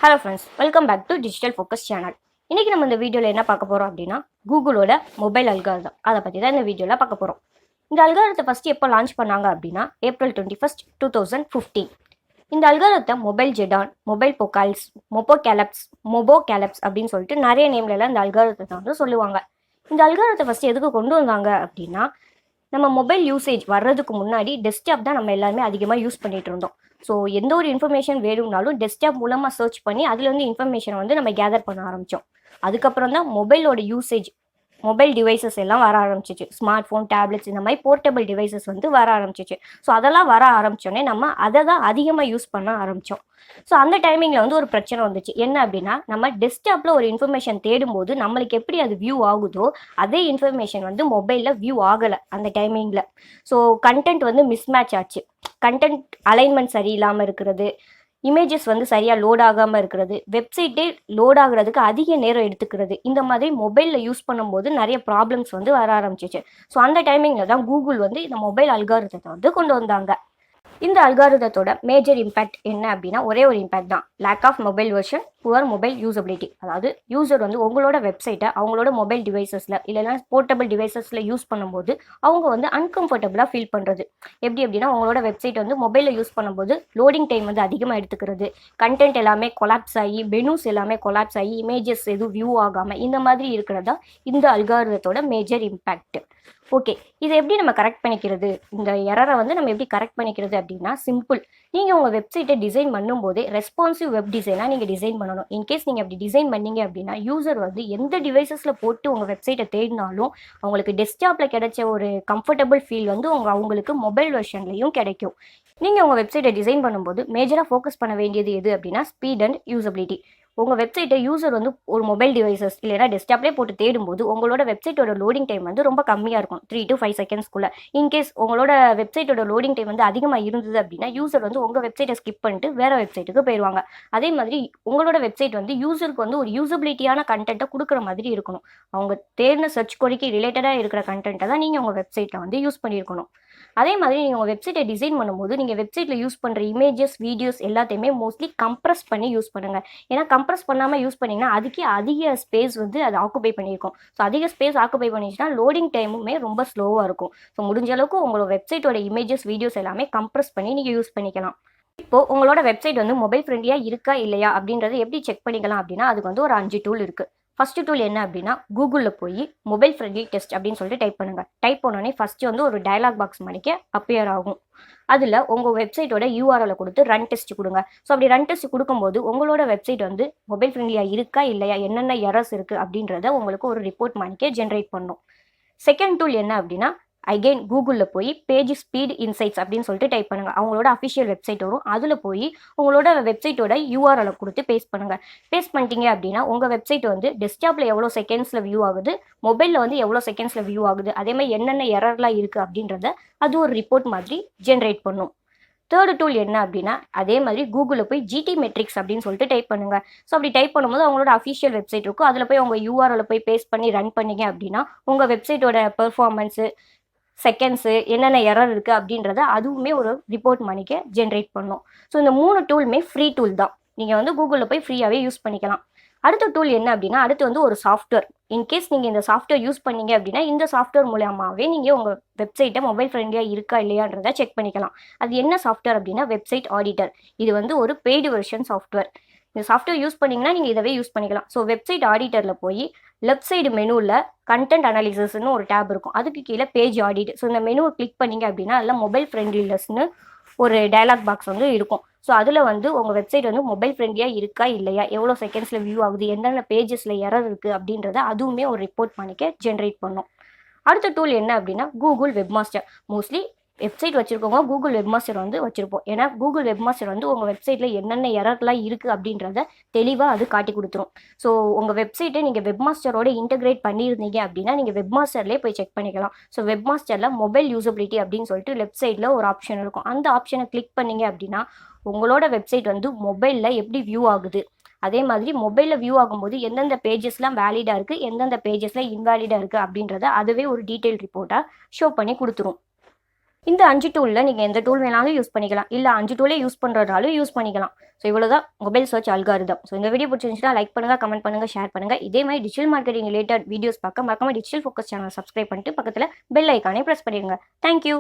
Hello friends, welcome back to digital focus channel. இன்றைக்கி நம்ம இந்த வீடியோவில் என்ன பார்க்க போகிறோம் அப்படின்னா, கூகுளோட மொபைல் அல்காரிதம் அதை பற்றி தான் இந்த வீடியோவில் பார்க்க போகிறோம். இந்த அல்காரிதத்தை ஃபஸ்ட்டு எப்போ லான்ச் பண்ணாங்க அப்படின்னா April 21, 2015. இந்த அல்காரிதத்தை மொபைல்ஜெடான், மொபைல் பொக்கால்ஸ், மொபோகேலப்ஸ் அப்படின்னு சொல்லிட்டு நிறைய நேம்லலாம் இந்த அல்காரிதத்தை வந்து சொல்லுவாங்க. இந்த அல்காரிதத்தை ஃபஸ்ட்டு எதுக்கு கொண்டு வந்தாங்க அப்படின்னா, நம்ம மொபைல் யூசேஜ் வர்றதுக்கு முன்னாடி டெஸ்க்டாப் தான் நம்ம எல்லாருமே அதிகமாக யூஸ் பண்ணிகிட்டு இருந்தோம். ஸோ எந்த ஒரு இன்ஃபர்மேஷன் வேணும்னாலும் டெஸ்க்டாப் மூலமாக சர்ச் பண்ணி அதுலேருந்து இன்ஃபர்மேஷனை வந்து நம்ம கேதர் பண்ண ஆரம்பித்தோம். அதுக்கப்புறம் தான் மொபைலோட யூசேஜ், மொபைல் டிவைசஸ் எல்லாம் வர ஆரம்பிச்சிச்சு. ஸ்மார்ட் ஃபோன், டேப்லெட்ஸ் இந்த மாதிரி போர்ட்டபிள் டிவைசஸ் வந்து வர ஆரம்பிச்சிச்சு. ஸோ அதெல்லாம் வர ஆரம்பித்தோடனே நம்ம அதை தான் அதிகமாக யூஸ் பண்ண ஆரம்பித்தோம். ஸோ அந்த டைமிங்கில் வந்து ஒரு பிரச்சனை வந்துச்சு. என்ன அப்படின்னா, நம்ம டெஸ்க்டாப்பில் ஒரு இன்ஃபர்மேஷன் தேடும்போது நம்மளுக்கு எப்படி அது வியூ ஆகுதோ அதே இன்ஃபர்மேஷன் வந்து மொபைலில் வியூ ஆகலை அந்த டைமிங்கில். ஸோ கண்டென்ட் வந்து மிஸ்மேட்ச் ஆச்சு. கண்டென்ட் அலைன்மெண்ட் சரியில்லாமல் இருக்கிறது, இமேஜஸ் வந்து சரியாக லோட் ஆகாமல் இருக்கிறது, வெப்சைட்டே லோட் ஆகுறதுக்கு அதிக நேரம் எடுத்துக்கிறது, இந்த மாதிரி மொபைலில் யூஸ் பண்ணும்போது நிறைய ப்ராப்ளம்ஸ் வந்து வர ஆரம்பிச்சிச்சு. ஸோ அந்த டைமிங்கில் தான் கூகுள் வந்து இந்த மொபைல் அல்காரிதத்தை வந்து கொண்டு வந்தாங்க. இந்த அல்காரிதத்தோட மேஜர் இம்பேக்ட் என்ன அப்படின்னா, ஒரே ஒரு இம்பேக்ட் தான், lack of mobile version, poor mobile usability. அதாவது யூசர் வந்து உங்களோட வெப்சைட்டை அவங்களோட மொபைல் டிவைசஸில் இல்லைன்னா போர்ட்டபிள் டிவைசஸில் யூஸ் பண்ணும்போது அவங்க வந்து அன்கம்ஃபர்டபுளாக ஃபீல் பண்ணுறது. எப்படி அப்படின்னா, உங்களோட வெப்சைட் வந்து மொபைலில் யூஸ் பண்ணும்போது லோடிங் டைம் வந்து அதிகமாக எடுத்துக்கிறது, கண்டென்ட் எல்லாமே கொலாப்ஸ் ஆகி, மெனூஸ் எல்லாமே கொலாப்ஸ் ஆகி, இமேஜஸ் எதுவும் வியூ ஆகாமல் இந்த மாதிரி இருக்கிறதா இந்த அல்காரிதத்தோட மேஜர் இம்பேக்ட். ஓகே, இதை எப்படி நம்ம கரெக்ட் பண்ணிக்கிறது? இந்த எரரை வந்து நம்ம எப்படி கரெக்ட் பண்ணிக்கிறது அப்படின்னா, சிம்பிள். நீங்கள் உங்கள் வெப்சைட்டை டிசைன் பண்ணும்போதே ரெஸ்பான்சிவ் வெப் டிசைனாக நீங்கள் டிசைன் பண்ணணும். இன்கேஸ் நீங்கள் அப்படி டிசைன் பண்ணீங்க அப்படின்னா, யூசர் வந்து எந்த டிவைசஸில் போட்டு உங்கள் வெப்சைட்டை தேடினாலும் அவங்களுக்கு டெஸ்க்டாப்பில் கிடைச்ச ஒரு கம்ஃபர்டபுள் ஃபீல் வந்து அவங்களுக்கு மொபைல் வெர்ஷன்லையும் கிடைக்கும். நீங்கள் உங்கள் வெப்சைட்டை டிசைன் பண்ணும்போது மேஜராக ஃபோக்கஸ் பண்ண வேண்டியது எது அப்படின்னா, ஸ்பீட் அண்ட் யூசபிலிட்டி. உங்கள் வெப்சைட்டை யூசர் வந்து ஒரு மொபைல் டிவைசஸ் இல்லைனா டெஸ்க்டாப்லேயே போட்டு தேடும்போது உங்களோட வெப்சைட்டோட லோடிங் டைம் வந்து ரொம்ப கம்மியாக இருக்கும், 3 to 5 செகண்ட்ஸ்க்குள்ளே. இன்கேஸ் உங்களோட வெப்சைட்டோட லோடிங் டைம் வந்து அதிகமாக இருந்தது அப்படின்னா, யூசர் வந்து உங்கள் வெப்சைட்டை ஸ்கிப் பண்ணிட்டு வேறு வெப்சைட்டுக்கு போயிடுவாங்க. அதே மாதிரி உங்களோட வெப்சைட் வந்து யூசருக்கு வந்து ஒரு யூசபிலிட்டியான கண்டென்ட்டை கொடுக்குற மாதிரி இருக்கணும். அவங்க தேடின சர்ச் கொரிக்கு ரிலேட்டடாக இருக்கிற கண்டென்ட்டை தான் நீங்கள் உங்கள் வெப்சைட்டில் வந்து யூஸ் பண்ணியிருக்கணும். அதே மாதிரி நீங்கள் உங்கள் வெப்சைட்டை டிசைன் பண்ணும்போது நீங்கள் வெப்சைட்டில் யூஸ் பண்ணுற இமேஜஸ், வீடியோஸ் எல்லாத்தையுமே மோஸ்ட்லி கம்ப்ரஸ் பண்ணி யூஸ் பண்ணுங்கள். ஏன்னா கம்ப்ரஸ் பண்ணாமல் யூஸ் பண்ணிங்கன்னா அதுக்கே அதிக ஸ்பேஸ் வந்து அது ஆக்குபை பண்ணியிருக்கும். ஸோ அதிக ஸ்பேஸ் ஆக்குபை பண்ணிச்சுன்னா லோடிங் டைமுமே ரொம்ப ஸ்லோவாக இருக்கும். ஸோ முடிஞ்ச அளவுக்கு உங்களோட வெப்சைட்டோட இமேஜஸ், வீடியோஸ் எல்லாமே கம்ப்ரஸ் பண்ணி நீங்கள் யூஸ் பண்ணிக்கலாம். இப்போது உங்களோட வெப்சைட் வந்து மொபைல் ஃப்ரெண்ட்லியாக இருக்கா இல்லையா அப்படின்றத எப்படி செக் பண்ணிக்கலாம் அப்படின்னா, அதுக்கு வந்து ஒரு 5 டூல் இருக்குது. ஃபஸ்ட்டு டூல் என்ன அப்படின்னா, கூகுளில் போய் மொபைல் ஃப்ரெண்ட்லி டெஸ்ட் அப்படின்னு சொல்லிட்டு டைப் பண்ணுங்கள். டைப் பண்ணோடனே ஃபஸ்ட்டு வந்து ஒரு டயலாக் பாக்ஸ் மாதிரிக்கே அப்பியர் ஆகும். அதில் உங்கள் வெப்சைட்டோட யூஆர்எலை கொடுத்து ரன் டெஸ்ட் கொடுங்க. ஸோ அப்படி ரன் டெஸ்ட் கொடுக்கும்போது உங்களோட வெப்சைட் வந்து மொபைல் ஃப்ரெண்ட்லியாக இருக்கா இல்லையா, என்னென்ன எரர்ஸ் இருக்குது அப்படின்றத உங்களுக்கு ஒரு ரிப்போர்ட் மாதிரிக்கே ஜென்ரேட் பண்ணும். செகண்ட் டூல் என்ன அப்படின்னா, அகைன் கூகுளில் போய் பேஜ் ஸ்பீட் இன்சைட்ஸ் அப்படின்னு சொல்லிட்டு டைப் பண்ணுங்கள். அவங்களோட அஃபிஷியல் வெப்சைட் வரும். அதில் போய் உங்களோட வெப்சைட்டோட யூஆர்எலை கொடுத்து பேஸ்ட் பண்ணுங்கள். பேஸ்ட் பண்ணிட்டீங்க அப்படின்னா உங்கள் வெப்சைட் வந்து டெஸ்க்டாப்பில் எவ்வளோ செகண்ட்ஸில் வியூ ஆகுது, மொபைலில் வந்து எவ்வளோ செகண்ட்ஸில் வியூ ஆகுது, அதே மாதிரி என்னென்ன எரர்லாம் இருக்குது அப்படின்றத அது ஒரு ரிப்போர்ட் மாதிரி ஜென்ரேட் பண்ணும். தேர்டு டூல் என்ன அப்படின்னா, அதே மாதிரி கூகுளில் போய் ஜிடி மெட்ரிக்ஸ் அப்படின்னு சொல்லிட்டு டைப் பண்ணுங்கள். ஸோ அப்படி டைப் பண்ணும்போது அவங்களோட அஃபிஷியல் வெப்சைட் இருக்கும். அதில் போய் உங்கள் யூஆர்எலை போய் பேஸ்ட் பண்ணி ரன் பண்ணிங்க அப்படின்னா உங்கள் வெப்சைட்டோட பெர்ஃபார்மன்ஸு, செகண்ட்ஸு, என்னென்ன எரர் இருக்குது அப்படின்றத அதுவுமே ஒரு ரிப்போர்ட் மணிக்க ஜென்ரேட் பண்ணும். ஸோ இந்த 3 டூலுமே ஃப்ரீ டூல் தான். நீங்கள் வந்து கூகுளில் போய் ஃப்ரீயாகவே யூஸ் பண்ணிக்கலாம். அடுத்த டூல் என்ன அப்படின்னா, அடுத்து வந்து ஒரு சாஃப்ட்வேர். இன்கேஸ் நீங்கள் இந்த சாஃப்ட்வேர் யூஸ் பண்ணீங்க அப்படின்னா, இந்த சாஃப்ட்வேர் மூலமாகவே நீங்கள் உங்கள் வெப்சைட்டை மொபைல் ஃப்ரெண்ட்லியாக இருக்கா இல்லையான்றதை செக் பண்ணிக்கலாம். அது என்ன சாஃப்ட்வேர் அப்படின்னா, வெப்சைட் ஆடிட்டர். இது வந்து ஒரு பெய்டு வெர்ஷன் சாஃப்ட்வேர். இந்த சாஃப்ட்வேர் யூஸ் பண்ணிங்கன்னா நீங்கள் இதவே யூஸ் பண்ணிக்கலாம். ஸோ வெப்சைட் ஆடிட்டரில் போய் லெஃப்ட் சைடு மெனுவில் கண்டென்ட் அனாலிசிஸ்னு ஒரு டேப் இருக்கும். அதுக்கு கீழே பேஜ் ஆடிட். ஸோ இந்த மெனுவை கிளிக் பண்ணிங்க அப்படின்னா அதில் மொபைல் ஃப்ரெண்ட்லினஸ்னு ஒரு டயலாக் பாக்ஸ் வந்து இருக்கும். ஸோ அதில் வந்து உங்கள் வெப்சைட் வந்து மொபைல் ஃப்ரெண்ட்லியாக இருக்கா இல்லையா, எவ்வளோ செகண்ட்ஸில் வியூ ஆகுது, என்னென்ன பேஜஸில் எரர் இருக்குது அப்படின்றத அதுவுமே ஒரு ரிப்போர்ட் பண்ணிக்க ஜென்ரேட் பண்ணும். அடுத்த டூல் என்ன அப்படின்னா, கூகுள் வெப்மாஸ்டர். மோஸ்ட்லி வெப்சைட் வச்சுருக்கவங்க கூகுள் வெப்மாஸ்டர் வந்து வச்சுருப்போம். ஏன்னா கூகுள் வெப்மாஸ்டர் வந்து உங்கள் வெப்சைட்டில் என்னென்ன எரர்லாம் இருக்குது அப்படின்றத தெளிவாக அது காட்டி கொடுத்துரும். ஸோ உங்கள் வெப்சைட்டை நீங்கள் வெப்மாஸ்டரோட இன்டெகிரேட் பண்ணியிருந்தீங்க அப்படின்னா நீங்கள் வெப்மாஸ்டர்லேயே போய் செக் பண்ணிக்கலாம். ஸோ வெப்மாஸ்டரில் மொபைல் யூசபிலிட்டி அப்படின்னு சொல்லிட்டு லெஃப்ட் சைடில் ஒரு ஆப்ஷன் இருக்கும். அந்த ஆப்ஷனை கிளிக் பண்ணிங்க அப்படின்னா உங்களோட வெப்சைட் வந்து மொபைலில் எப்படி வியூ ஆகுது, அதே மாதிரி மொபைலில் வியூ ஆகும்போது எந்தெந்த பேஜஸ்லாம் வேலிடாக இருக்குது, எந்தெந்த பேஜஸில் இன்வேலிடாக இருக்குது அப்படின்றத அதுவே ஒரு டீட்டெயில் ரிப்போர்ட்டாக ஷோ பண்ணி கொடுத்துரும். இந்த 5 டூலில் நீங்கள் எந்த டூல் வேணாலும் யூஸ் பண்ணிக்கலாம், இல்லை 5 டூலே யூஸ் பண்ணுறதாலும் யூஸ் பண்ணிக்கலாம். ஸோ இவ்வளோ தான் மொபைல் சர்ச் அல்காரிதம். ஸோ இந்த வீடியோ பிடிச்சிருந்துச்சுன்னா லைக் பண்ணுங்கள், கமெண்ட் பண்ணுங்கள், ஷேர் பண்ணுங்கள். இதே மாதிரி டிஜிட்டல் மார்க்கெட்டிங் ரிலேட்டட் வீடியோஸ் பார்க்க மறக்காம டிஜிட்டல் ஃபோக்கஸ் சேனல் சப்ஸ்கிரைப் பண்ணிட்டு பக்கத்தில் பெல் ஐக்கானே ப்ரெஸ் பண்ணிடுங்க. தேங்க்யூ.